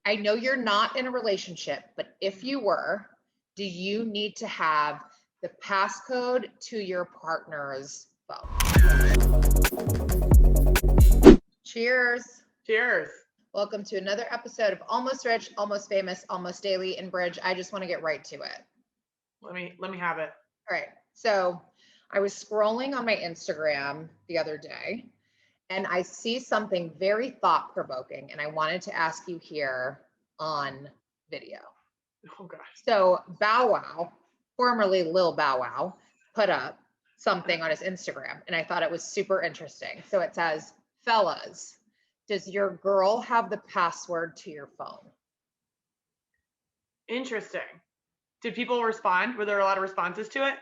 I know you're not in a relationship, but if you were, do you need to have the passcode to your partner's phone? Cheers. Cheers. Welcome to another episode of Almost Rich, Almost Famous, Almost Daily. And Bridge, I just want to get right to it. Let me have it. All right. So I was scrolling on my Instagram the other day and I see something very thought-provoking, and I wanted to ask you here on video. Oh gosh. So Bow Wow, formerly Lil Bow Wow, put up something on his Instagram, and I thought it was super interesting. So it says, fellas, does your girl have the password to your phone? Interesting. Did people respond? Were there a lot of responses to it?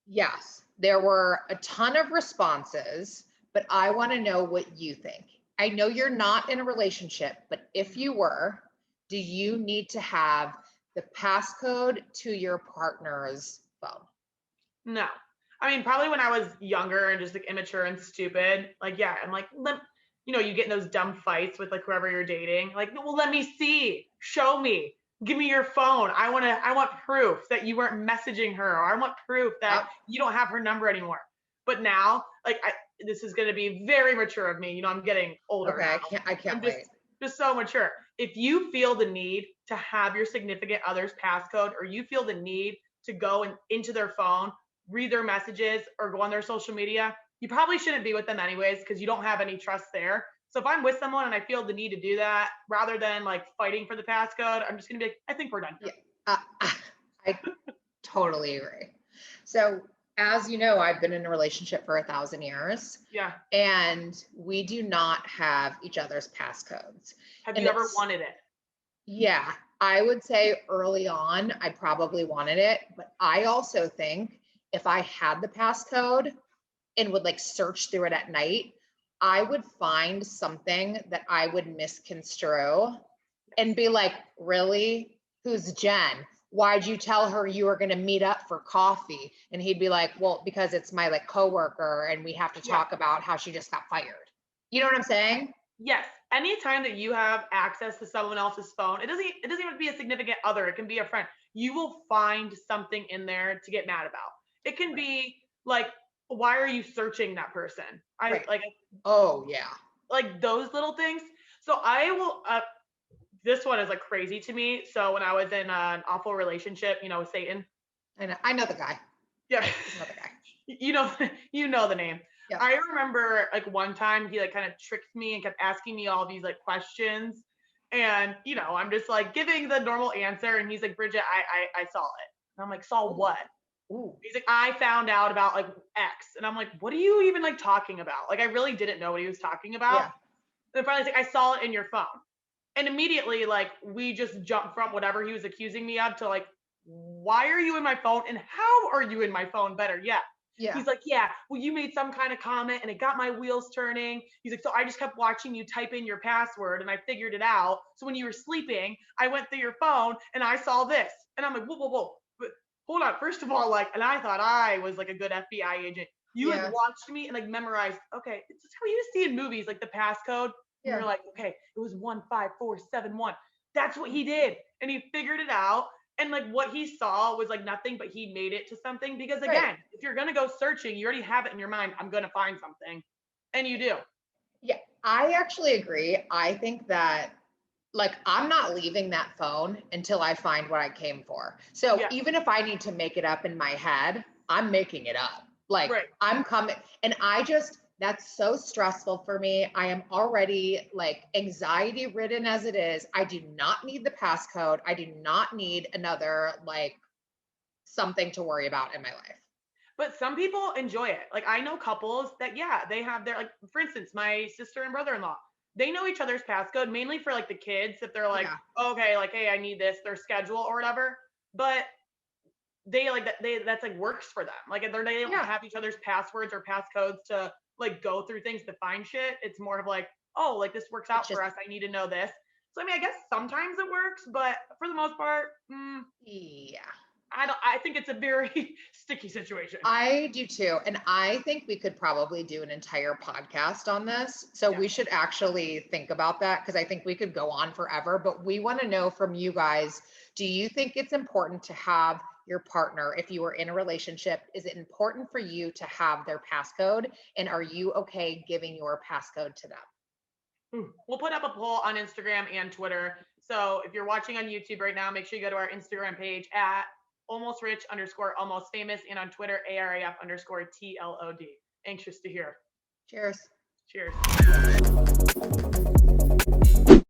Yes, there were a ton of responses, but I want to know what you think. I know you're not in a relationship, but if you were, do you need to have the passcode to your partner's phone? No. I mean, probably when I was younger and just like immature and stupid, like, yeah, I'm like, you get in those dumb fights with like whoever you're dating. Like, well, let me see, show me, give me your phone. I want proof that you weren't messaging her, or I want proof that you don't have her number anymore. But now, like, this is going to be very mature of me. I'm getting older. Okay, now. I can't wait. Just so mature. If you feel the need to have your significant other's passcode, or you feel the need to go into their phone, read their messages, or go on their social media, you probably shouldn't be with them anyways, because you don't have any trust there. So if I'm with someone and I feel the need to do that, rather than like fighting for the passcode, I'm just gonna be like, I think we're done. Yeah, I totally agree. So as you know, I've been in a relationship for 1,000 years. Yeah. And we do not have each other's passcodes. Have you ever wanted it? Yeah, I would say early on, I probably wanted it, but I also think if I had the passcode and would like search through it at night, I would find something that I would misconstrue and be like, really? Who's Jen? Why'd you tell her you were going to meet up for coffee? And he'd be like, well, because it's my like coworker and we have to talk about how she just got fired. You know what I'm saying? Yes. Anytime that you have access to someone else's phone, it doesn't even have to be a significant other. It can be a friend. You will find something in there to get mad about. It can be like, why are you searching that person? Oh yeah. Like those little things. So I will, this one is like crazy to me. So when I was in an awful relationship, with Satan. I know the guy. Yeah. I know the guy. You know the name. Yep. I remember like one time he like kind of tricked me and kept asking me all these like questions. And I'm just like giving the normal answer. And he's like, Bridget, I saw it. And I'm like, saw what? Ooh. He's like, I found out about like X. And I'm like, what are you even like talking about? Like, I really didn't know what he was talking about. Yeah. And finally he's like, I saw it in your phone. And immediately, like, we just jumped from whatever he was accusing me of to like, why are you in my phone? And how are you in my phone? Better yet. Yeah. He's like, yeah, well, you made some kind of comment and it got my wheels turning. He's like, so I just kept watching you type in your password and I figured it out. So when you were sleeping, I went through your phone and I saw this. And I'm like, whoa. But hold on. First of all, like, and I thought I was like a good FBI agent. You like watched me and like memorized, okay, it's just how you see in movies, like the passcode. And you're like, okay, it was 15471. That's what he did. And he figured it out. And like what he saw was like nothing, but he made it to something. Because again, if you're going to go searching, you already have it in your mind. I'm going to find something. And you do. Yeah, I actually agree. I think that like I'm not leaving that phone until I find what I came for. So even if I need to make it up in my head, I'm making it up. Like I'm coming, and that's so stressful for me. I am already like anxiety ridden as it is. I do not need the passcode. I do not need another like something to worry about in my life. But some people enjoy it. Like I know couples that, they have their, like, for instance, my sister and brother-in-law, they know each other's passcode mainly for like the kids. If they're like, okay, like, hey, I need this, their schedule or whatever. But they like that, that's like works for them. Like they don't have each other's passwords or passcodes to like go through things to find shit. It's more of like, oh, like this works out for us. I need to know this. So I mean, I guess sometimes it works, but for the most part, yeah. I think it's a very sticky situation. I do too. And I think we could probably do an entire podcast on this. So Yeah. we should actually think about that because I think we could go on forever. But we want to know from you guys, do you think it's important to have your partner, if you are in a relationship, is it important for you to have their passcode? And are you okay giving your passcode to them? We'll put up a poll on Instagram and Twitter. So if you're watching on YouTube right now, make sure you go to our Instagram page at almostrich_almostfamous and on Twitter, ARAF_TLOD. Anxious to hear. Cheers. Cheers.